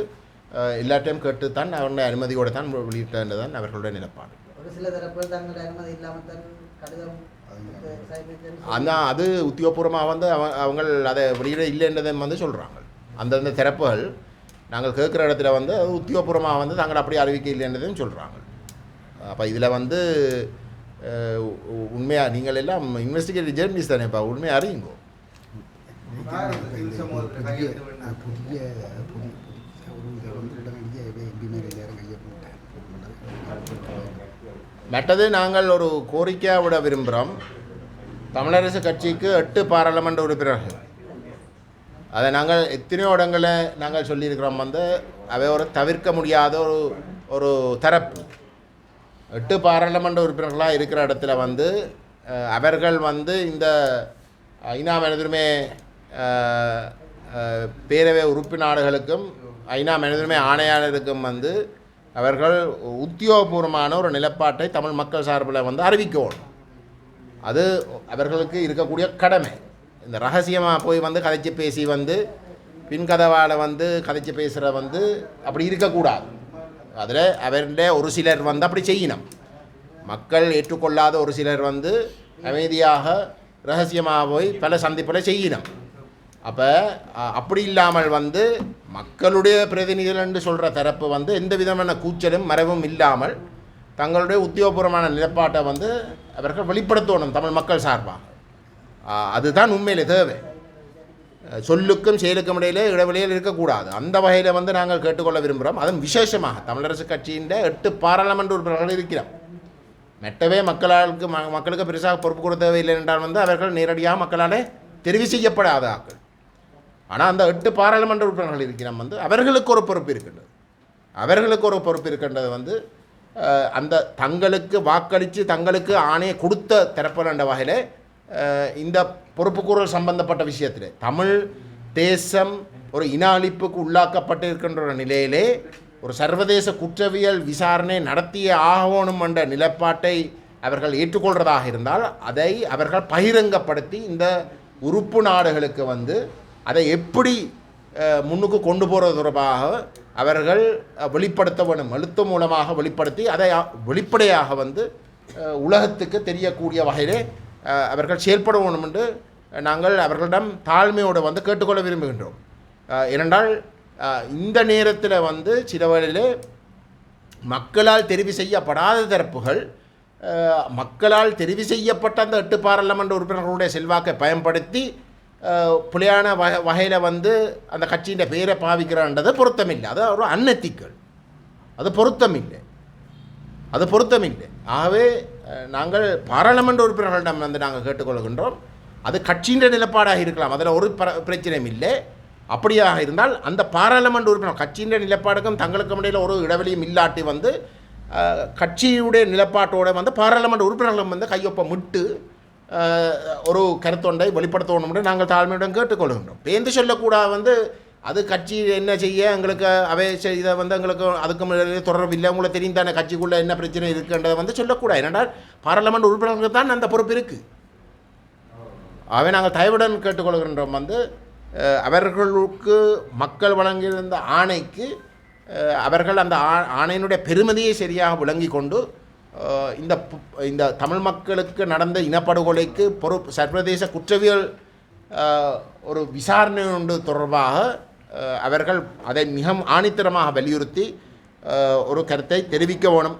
எல்லாத்தையும் கேட்டுத்தான் அவருடைய அனுமதியோடு தான் வெளியிட்டதான் அவர்களுடைய நிலப்பாடு. ஒரு சில தரப்புகள் தங்களுடைய அனுமதி இல்லாமல் தான் கடிதம் ஆனால் அது உத்தியோகபூர்வமாக வந்து அவங்க அதை வெளியிட இல்லைன்றதை வந்து சொல்கிறாங்க. அந்தந்த தரப்புகள் நாங்கள் கேட்குற இடத்துல வந்து அது உத்தியோகபூர்வமாக வந்து தாங்கள் அப்படி அறிவிக்க இல்லைன்றதையும் சொல்கிறாங்க. அப்போ இதில் வந்து உண்மையாக நீங்கள் எல்லாம் இன்வெஸ்டிகேட்டிவ் ஜேர்னலிஸ்ட் தானேப்பா, உண்மையாக அறியுங்கோ. மற்றது நாங்கள் ஒரு கோரிக்கையாக விட விரும்புகிறோம். தமிழரசு கட்சிக்கு 8 பாராளுமன்ற உறுப்பினர்கள், அதை நாங்கள் எத்தனையோ இடங்களில் நாங்கள் சொல்லியிருக்கிறோம். வந்து அவை ஒரு தவிர்க்க முடியாத ஒரு தரப்பு. 8 பாராளுமன்ற உறுப்பினர்களாக இருக்கிற இடத்துல வந்து அவர்கள் வந்து இந்த ஐநா மனிதுரிமை பேரவை உறுப்பு நாடுகளுக்கும் ஐநா மனிதுரிமை ஆணையாளருக்கும் வந்து அவர்கள் உத்தியோகபூர்வமான ஒரு நிலப்பாட்டை தமிழ் மக்கள் சார்பில் வந்து அறிவிக்கணும். அது அவர்களுக்கு இருக்கக்கூடிய கடமை. இந்த ரகசியமாக போய் வந்து கதைச்சி பேசி வந்து பின்கதவால் வந்து கதைச்சி பேசுகிற வந்து அப்படி இருக்கக்கூடாது. அதில் அவருடைய ஒரு சிலர் வந்து அப்படி செய்யணும். மக்கள் ஏற்றுக்கொள்ளாத ஒரு சிலர் வந்து அமைதியாக ரகசியமாக போய் பல சந்திப்பில் செய்யணும். அப்போ அப்படி இல்லாமல் வந்து மக்களுடைய பிரதிநிதிகள் என்று சொல்கிற தரப்பு வந்து எந்த விதமான கூச்சலும் மறைவும் இல்லாமல் தங்களுடைய உத்தியோகபூர்வமான நிலப்பாட்டை வந்து அவர்கள் வெளிப்படுத்தணும் தமிழ் மக்கள் சார்பாக. அதுதான் உண்மையிலே தேவை. சொல்லுக்கும் செயலுக்கும் இடையிலே இடைவெளியில் இருக்கக்கூடாது. அந்த வகையில் வந்து நாங்கள் கேட்டுக்கொள்ள விரும்புகிறோம். அதுவும் விசேஷமாக தமிழரசு கட்சியின் 8 பாராளுமன்ற உறுப்பினர்கள் இருக்கிறோம். மெட்டவே மக்களுக்கு பெருசாக பொறுப்பு கொடுக்க தேவையில்லை என்றால் வந்து அவர்கள் நேரடியாக மக்களால் தெரிவு செய்யப்படாத ஆக்கள். ஆனால் அந்த 8 பாராளுமன்ற உறுப்பினர்கள் இருக்கிறோம் வந்து அவர்களுக்கு ஒரு பொறுப்பு இருக்கின்றது. அவர்களுக்கு ஒரு பொறுப்பு இருக்கின்றது வந்து அந்த தங்களுக்கு வாக்களித்து தங்களுக்கு ஆணையை கொடுத்த தரப்புகள் என்ற வகையில் இந்த பொறுப்புக்கூறல் சம்பந்தப்பட்ட விஷயத்தில் தமிழ் தேசம் ஒரு இன அழிப்புக்கு உள்ளாக்கப்பட்டிருக்கின்ற ஒரு நிலையிலே ஒரு சர்வதேச குற்றவியல் விசாரணை நடத்திய ஆகணும் என்ற நிலப்பாட்டை அவர்கள் ஏற்றுக்கொள்வதாக இருந்தால் அதை அவர்கள் பகிரங்கப்படுத்தி இந்த உறுப்பு நாடுகளுக்கு வந்து அதை எப்படி முன்னுக்கு கொண்டு போகிறது தொடர்பாக அவர்கள் வெளிப்படுத்த வேண்டும். எழுத்து மூலமாக வெளிப்படுத்தி அதை வெளிப்படையாக வந்து உலகத்துக்கு தெரியக்கூடிய வகையிலே அவர்கள் செயல்பட வேண்டும் என்று நாங்கள் அவர்களிடம் தாழ்மையோடு வந்து கேட்டுக்கொள்ள விரும்புகின்றோம். ஏனென்றால் இந்த நேரத்தில் வந்து சில வேளையிலே மக்களால் தெரிவு செய்யப்படாத தரப்புகள் மக்களால் தெரிவு செய்யப்பட்ட அந்த 8 பாராளுமன்ற உறுப்பினர்களுடைய செல்வாக்கை பயன்படுத்தி பிள்ளையான வகையில் வந்து அந்த கட்சியின் பேரை பாவிக்கிறான்றது பொருத்தமில்லை. அது ஒரு அன்எத்திக்கல். அது பொருத்தமில்லை. ஆகவே நாங்கள் பாராளுமன்ற உறுப்பினர்களிடம் வந்து நாங்கள் கேட்டுக்கொள்கின்றோம். அது கட்சியின் நிலப்பாடாக இருக்கலாம், அதில் ஒரு பிரச்சனையும் இல்லை. அப்படியாக இருந்தால் அந்த பாராளுமன்ற உறுப்பினர் கட்சியின் நிலப்பாடுக்கும் தங்களுக்கும் இடையில் ஒரு இடைவெளியும் இல்லாட்டி வந்து கட்சியுடைய நிலப்பாட்டோடு வந்து பாராளுமன்ற உறுப்பினர்களும் வந்து கையொப்பமிட்டு ஒரு கருத்தொண்டை வெளிப்படுத்தணும் நாங்கள் தாழ்மையுடன் கேட்டுக்கொள்கின்றோம். பேந்து சொல்லக்கூடாது வந்து அது கட்சி என்ன செய்ய எங்களுக்கு அவை இதை வந்து எங்களுக்கு அதுக்கு தொடர்பில்லை, உங்களை தெரியும் தானே கட்சிக்குள்ளே என்ன பிரச்சனை இருக்குன்றதை வந்து சொல்லக்கூடாது. ஏனென்றால் பாராளுமன்ற உறுப்பினர்களுக்கு தான் அந்த பொறுப்பு இருக்குது. அவை நாங்கள் தயவுடன் கேட்டுக்கொள்கின்றோம் வந்து அவர்களுக்கு மக்கள் வழங்கியிருந்த ஆணைக்கு அவர்கள் அந்த ஆணையினுடைய பெருமதியை சரியாக விளங்கி கொண்டு இந்த தமிழ் மக்களுக்கு நடந்த இனப்படுகொலைக்கு சர்வதேச குற்றவியல் ஒரு விசாரணை ஒன்று தொடர்பாக அவர்கள் அதை மிக ஆணித்தரமாக வலியுறுத்தி ஒரு கருத்தை தெரிவிக்க வேணும்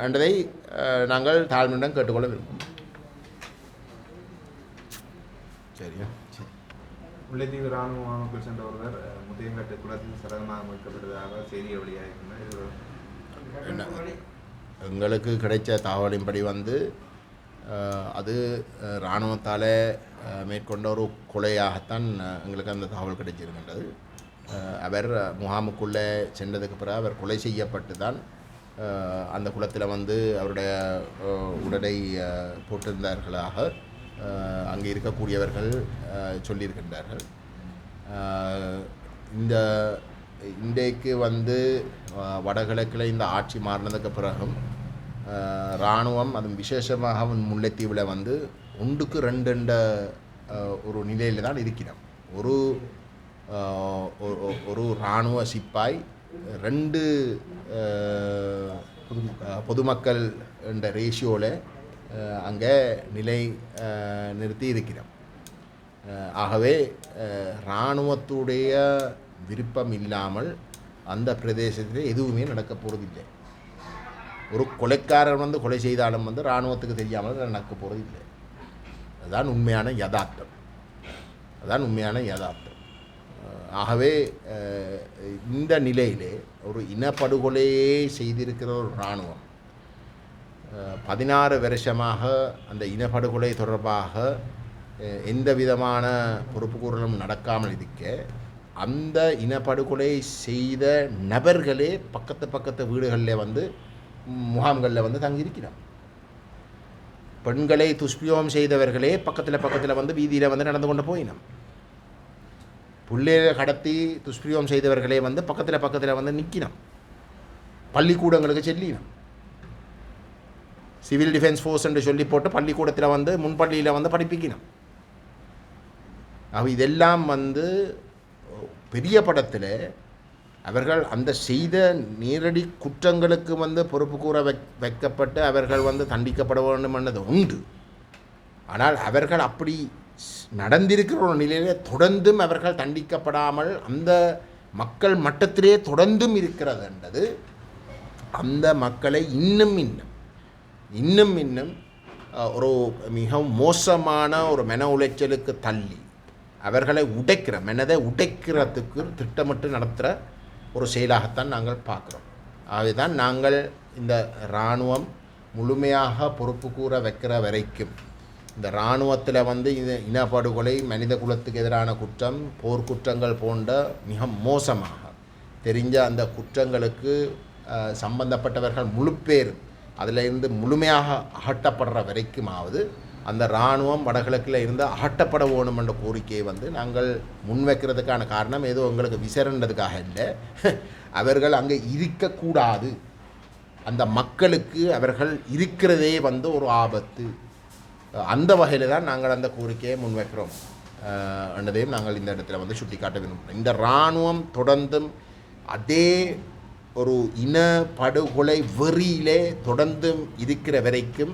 என்பதை நாங்கள் தாழ்மையுடன் கேட்டுக்கொள்ள விரும்புகிறோம். சரியா? முல்லைத்தீவு இராணுவ முகாமுக்குள் சென்ற ஒருவர் முத்தையங்கட்டு குளத்தில் சடலமாக மீட்கப்பட்டதாக செய்தி வெளியாகிருந்தது. எங்களுக்கு கிடைச்ச தகவலின்படி வந்து அது இராணுவத்தால் மேற்கொண்ட ஒரு கொலையாகத்தான் எங்களுக்கு அந்த தகவல் கிடைச்சிருக்கின்றது. அவர் முகாமுக்குள்ளே சென்றதுக்கு பிறகு அவர் கொலை செய்யப்பட்டு தான் அந்த குளத்தில் வந்து அவருடைய உடலை போட்டிருந்தார்களாக அங்கே இருக்கக்கூடியவர்கள் சொல்லியிருக்கின்றார்கள். இன்றைக்கு வந்து வடகிழக்கில் இந்த ஆட்சி மாறினதுக்கு பிறகும் இராணுவம் அதுவும் விசேஷமாக முல்லைத்தீவில் வந்து 1க்கு 2 ஒரு நிலையில் தான் இருக்கிறோம். ஒரு இராணுவ சிப்பாய் 2 பொதுமக்கள் என்ற ரேஷியோவில் அங்கே நிலை நிறுத்தி இருக்கிறோம். ஆகவே இராணுவத்துடைய விருப்பம் இல்லாமல் அந்த பிரதேசத்தில் எதுவுமே நடக்க போகிறதில்லை. ஒரு கொலைக்காரர் வந்து கொலை செய்தாலும் வந்து இராணுவத்துக்கு தெரியாமல் நடக்க போகிறதில்லை. அதுதான் உண்மையான யதார்த்தம். ஆகவே இந்த நிலையிலே ஒரு இனப்படுகொலையே செய்திருக்கிற ஒரு இராணுவம் 16 வருஷமாக அந்த இனப்படுகொலை தொடர்பாக எந்த விதமான பொறுப்புக்கூறலும் நடக்காமல் இருக்க அந்த இனப்படுகொலை செய்த நபர்களே பக்கத்து வீடுகளில் வந்து முகாம்களில் வந்து தங்கியிருக்கிறார். பெண்களை துஷ்பிரயோகம் செய்தவர்களே பக்கத்தில் வந்து வீதியில் வந்து நடந்து கொண்டு போயினோம். பிள்ளைகளை கடத்தி துஷ்பிரயோகம் செய்தவர்களே வந்து பக்கத்தில் வந்து நிற்கினோம். பள்ளிக்கூடங்களுக்கு செல்லினோம். சிவில் டிஃபென்ஸ் ஃபோர்ஸ் என்று சொல்லி போட்டு பள்ளிக்கூடத்தில் வந்து முன்பள்ளியில் வந்து படிப்பிக்கணும். இதெல்லாம் வந்து பெரிய படத்தில் அவர்கள் அந்த செய்த நேரடி குற்றங்களுக்கு வந்து பொறுப்பு கூற வைக்கப்பட்டு அவர்கள் வந்து தண்டிக்கப்பட வேண்டும் என்றது உண்டு. ஆனால் அவர்கள் அப்படி நடந்திருக்கிற ஒரு நிலையிலே தொடர்ந்தும் அவர்கள் தண்டிக்கப்படாமல் அந்த மக்கள் மட்டத்திலே தொடர்ந்தும் இருக்கிறது என்றது அந்த மக்களை இன்னும் ஒரு மிகவும் மோசமான ஒரு மன உளைச்சலுக்கு தள்ளி அவர்களை மனதை உடைக்கிறதுக்கு திட்டமிட்டு நடத்துகிற ஒரு செயலாகத்தான் நாங்கள் பார்க்குறோம். ஆகவேதான் நாங்கள் இந்த இராணுவம் முழுமையாக பொறுப்பு கூற வைக்கிற வரைக்கும் இந்த இராணுவத்தில் வந்து இது இனப்படுகொலை, மனித குலத்துக்கு எதிரான குற்றம், போர்க்குற்றங்கள் போன்ற மிக மோசமாக தெரிஞ்ச அந்த குற்றங்களுக்கு சம்பந்தப்பட்டவர்கள் முழு பேர் அதில் இருந்து முழுமையாக அகற்றப்படுற வரைக்குமாவது அந்த இராணுவம் வடகிழக்கில் இருந்து அகற்றப்பட வேணும் என்ற கோரிக்கையை வந்து நாங்கள் முன்வைக்கிறதுக்கான காரணம் ஏதோ எங்களுக்கு விசரன்றதுக்காக இல்லை. அவர்கள் அங்கே இருக்கக்கூடாது, அந்த மக்களுக்கு அவர்கள் இருக்கிறதே வந்து ஒரு ஆபத்து. அந்த வகையில் தான் நாங்கள் அந்த கோரிக்கையை முன்வைக்கிறோம் என்றதையும் நாங்கள் இந்த இடத்துல வந்து சுட்டி காட்ட விரும்புகிறோம். இந்த இராணுவம் தொடர்ந்தும் அதே ஒரு இன படுகொலை வெறியிலே தொடர்ந்தும் இருக்கிற வரைக்கும்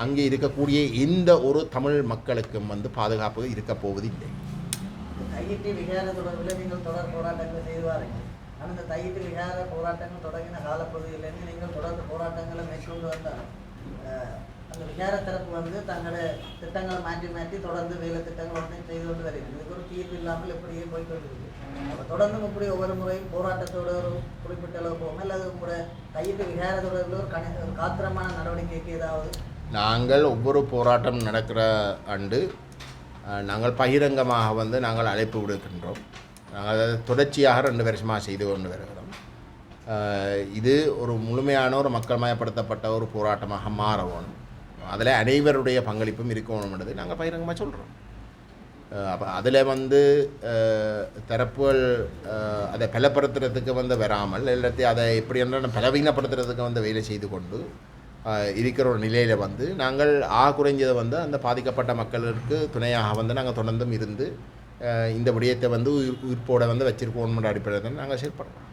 அங்கே இருக்கக்கூடிய எந்த ஒரு தமிழ் மக்களுக்கும் வந்து பாதுகாப்பு இருக்க போவதில்லை. தையிட்டு விகார தொடர்பில் நீங்கள் தொடர் போராட்டங்களை செய்வார்கள். ஆனால் இந்த தையிட்டு விகார போராட்டங்கள் தொடங்கின காலப்பகுதியிலேருந்து நீங்கள் தொடர்ந்து போராட்டங்களை மேற்கொண்டு வந்தால் அந்த விகார தரப்பு வந்து தங்களோட திட்டங்களை மாற்றி தொடர்ந்து வேலை திட்டங்கள் ஒன்றை செய்து கொண்டு வருகிறது. இதுக்கு ஒரு தீர்வு இல்லாமல் எப்படியே போய்கொண்டிருக்கு. அப்போ தொடர்ந்து இப்படி ஒவ்வொரு முறையும் போராட்டத்தோட ஒரு குறிப்பிட்ட அளவு போகும் அல்லது கூட தையிட்டு விகார தொடர்பில் ஒரு காத்திரமான நடவடிக்கைக்கு ஏதாவது நாங்கள் ஒவ்வொரு போராட்டம் நடக்கிற ஆண்டு நாங்கள் பகிரங்கமாக வந்து நாங்கள் அழைப்பு விடுக்கின்றோம். நாங்கள் அதை தொடர்ச்சியாக 2 வருஷமாக செய்து கொண்டு வருகிறோம். இது ஒரு முழுமையான ஒரு மக்கள் மயப்படுத்தப்பட்ட ஒரு போராட்டமாக மாறணும். அதில் அனைவருடைய பங்களிப்பும் இருக்கணும்ன்றது நாங்கள் பகிரங்கமாக சொல்கிறோம். அப்போ அதில் தரப்புகள் அதை பலப்படுத்துறதுக்கு வராமல் எல்லாத்தையும் அதை எப்படி என்றால் பலவீனப்படுத்துறதுக்கு வேலை செய்து கொண்டு இருக்கிற ஒரு நிலையில் நாங்கள் குறைஞ்சதை அந்த பாதிக்கப்பட்ட மக்களுக்கு துணையாக நாங்கள் தொடர்ந்தும் இருந்து இந்த விடயத்தை உயிர்ப்போட வச்சிருக்கோன்ற அடிப்படையில் நாங்கள் செயல்படுறோம்.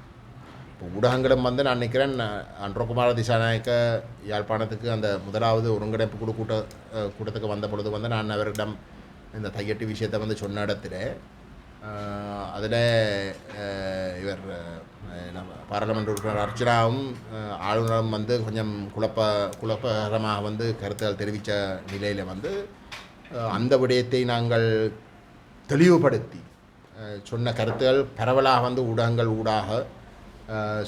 இப்போ ஊடகங்களும் நான் நினைக்கிறேன் அன்றகுமார திசாநாயக்க யாழ்ப்பாணத்துக்கு அந்த முதலாவது ஒருங்கிணைப்பு குழு கூட்டத்துக்கு வந்த பொழுது நான் அவரிடம் இந்த தையட்டி விஷயத்தை சொன்ன இடத்துல அதில் இவர் பாராளுமன்ற உறுப்பினர் அர்ச்சனாவும் ஆளுநரும் கொஞ்சம் குழப்பகரமாக கருத்துக்கள் தெரிவித்த நிலையில் அந்த விடயத்தை நாங்கள் தெளிவுபடுத்தி சொன்ன கருத்துக்கள் பரவலாக ஊடகங்கள் ஊடாக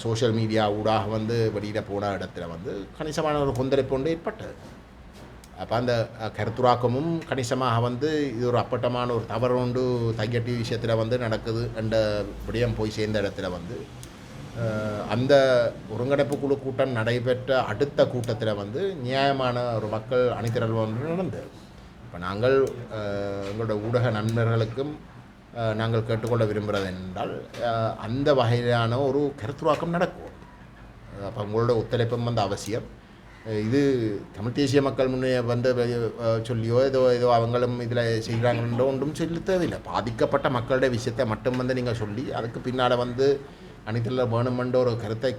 சோஷியல் மீடியா ஊடாக வெளியிட போன இடத்துல கணிசமான ஒரு கொந்தளிப்பு ஒன்று ஏற்பட்டது. அப்போ அந்த கருத்துராக்கமும் கணிசமாக இது ஒரு அப்பட்டமான ஒரு தவறு ஒன்று தையட்டி விஷயத்தில் நடக்குது என்ற விடயம் போய் சேர்ந்த இடத்துல அந்த ஒருங்கிணைப்பு குழு கூட்டம் நடைபெற்ற அடுத்த கூட்டத்தில் நியாயமான ஒரு மக்கள் அணிதிரள் ஒன்று நடந்தது. இப்போ நாங்கள் எங்களோட ஊடக நண்பர்களுக்கும் நாங்கள் கேட்டுக்கொள்ள விரும்புகிறது என்றால் அந்த வகையிலான ஒரு கருத்துராக்கம் நடக்கும். அப்போ உங்களோட ஒத்துழைப்பும் அவசியம். இது தமிழ் தேசிய மக்கள் முன்னே சொல்லியோ ஏதோ அவங்களும் இதில் செய்கிறாங்கன்றோ ஒன்றும் சொல்லி தேவையில்லை. பாதிக்கப்பட்ட மக்களுடைய விஷயத்தை மட்டும் நீங்கள் சொல்லி அதுக்கு பின்னால் அனைத்தில் வேணுமென்ற ஒரு கருத்தை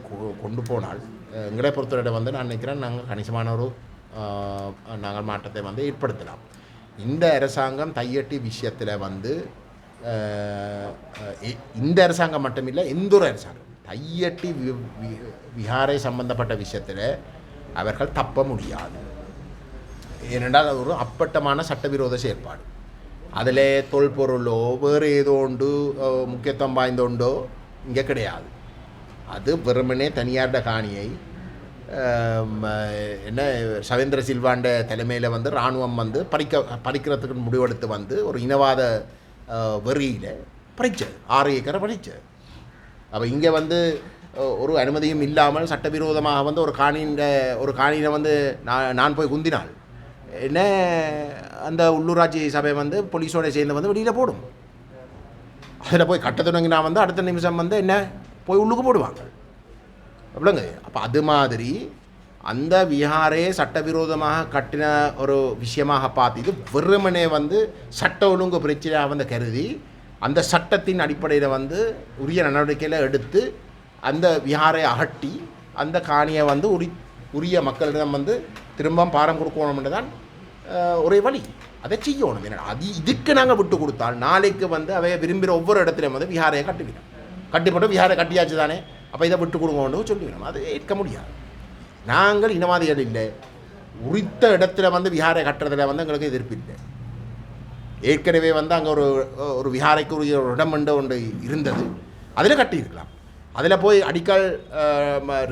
கொண்டு போனால் எங்களை பொறுத்தவரை நான் நினைக்கிறேன் நாங்கள் கணிசமான ஒரு நாங்கள் மாற்றத்தை ஏற்படுத்தலாம். இந்த அரசாங்கம் தையட்டி விஷயத்தில் இந்த அரசாங்கம் மட்டுமில்லை, எந்த ஒரு அரசாங்கம் தையட்டி விஹாரை சம்பந்தப்பட்ட விஷயத்தில் அவர்கள் தப்ப முடியாது. ஏனென்றால் அது ஒரு அப்பட்டமான சட்டவிரோத செயற்பாடு. அதில் தொல்பொருளோ வேறு ஏதோ ஒன்று முக்கியத்துவம் வாய்ந்தோண்டோ இங்கே கிடையாது. அது வெறுமனே தனியார்ட காணியை என்ன சவேந்திர சில்வாண்ட தலைமையில் இராணுவம் பறிக்கிறதுக்கு முடிவெடுத்து ஒரு இனவாத வெறியில் பறிச்சது 6 ஏக்கரை பறிச்சது. அப்போ இங்கே ஒரு அனுமதியும் இல்லாமல் சட்டவிரோதமாக ஒரு காணியை நான் போய் குந்தினால் என்ன அந்த உள்ளூராட்சி சபை போலீஸோட சேர்ந்து வெளியில் போடும். அதில் போய் கட்ட தொடங்கினா அடுத்த நிமிஷம் என்ன போய் உள்ளுக்கு போடுவாங்க. அப்படிங்க. அப்போ அது மாதிரி அந்த விஹாரே சட்டவிரோதமாக கட்டின ஒரு விஷயமாக பார்த்து இது வெறுமனே சட்ட ஒழுங்கு பிரச்சனையாக கருதி அந்த சட்டத்தின் அடிப்படையில் உரிய நடவடிக்கையில் எடுத்து அந்த விஹாரை அகட்டி அந்த காணியை உரிய மக்களிடம் திரும்ப பாரம் கொடுக்கணும்னு தான் ஒரே வழி. அதை செய்யணும். என்ன அது இதுக்கு நாங்கள் விட்டு கொடுத்தால் நாளைக்கு அவைய விரும்புகிற ஒவ்வொரு இடத்துலையும் விஹாரையை கட்டிவிடும். கட்டிப்பட்டு விஹாரை கட்டியாச்சு தானே, அப்போ இதை விட்டு கொடுங்கன்னு சொல்லிவிடும். அது ஏற்க முடியாது. நாங்கள் இனவாதிகள் இல்லை. உரித்த இடத்துல விஹாரை கட்டுறதுல எங்களுக்கு எதிர்ப்பு இல்லை. ஏற்கனவே அங்கே ஒரு விஹாரைக்கு உரிய ஒரு இடம் ஒன்று இருந்தது, அதில் கட்டியிருக்கலாம். அதில் போய் அடிக்கல்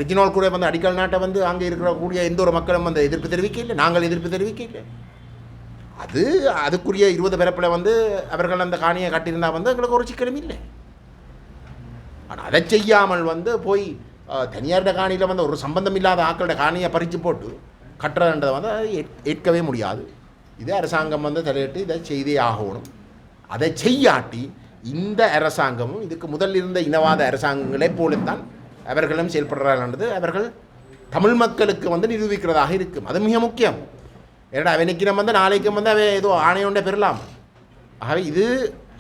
ரிஜினல் கூட அடிக்கல் நாட்டை அங்கே இருக்கக்கூடிய எந்த ஒரு மக்களும் எதிர்ப்பு தெரிவிக்க இல்லை. நாங்கள் எதிர்ப்பு தெரிவிக்க இல்லை. அதுக்குரிய 20 பிறப்பில் அவர்கள் அந்த காணியை கட்டியிருந்தால் எங்களுக்கு ஒரு சிக்கலும் இல்லை. ஆனால் அதை செய்யாமல் போய் தனியார்ட காணியில் ஒரு சம்பந்தம் இல்லாத ஆக்களோட காணியை பறித்து போட்டு கட்டுறதுன்றதை ஏற்கவே முடியாது. இதே அரசாங்கம் தலையிட்டு இதை செய்தே ஆகணும். அதை செய்யாட்டி இந்த அரசாங்கமும் இதுக்கு முதல் இருந்த இனவாத அரசாங்கங்களே போலத்தான் அவர்களும் செயல்படுறாங்கன்றது அவர்கள் தமிழ் மக்களுக்கு நிரூபிக்கிறதாக இருக்கும். அது மிக முக்கியம். ஏன்னா அவனுக்கு நம்ம நாளைக்கு அவை ஏதோ ஆணையோண்டே பெறலாம். ஆகவே இது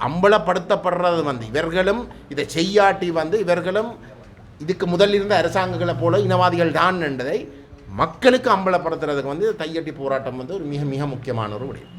அம்பலப்படுத்தப்படுறது இவர்களும் இதை செய்யாட்டி இவர்களும் இதுக்கு முதல் இருந்த அரசாங்கங்களை போல இனவாதிகள் தான் என்பதை மக்களுக்கு அம்பலப்படுத்துறதுக்கு தையட்டி போராட்டம் ஒரு மிக மிக முக்கியமான ஒரு விடயம்.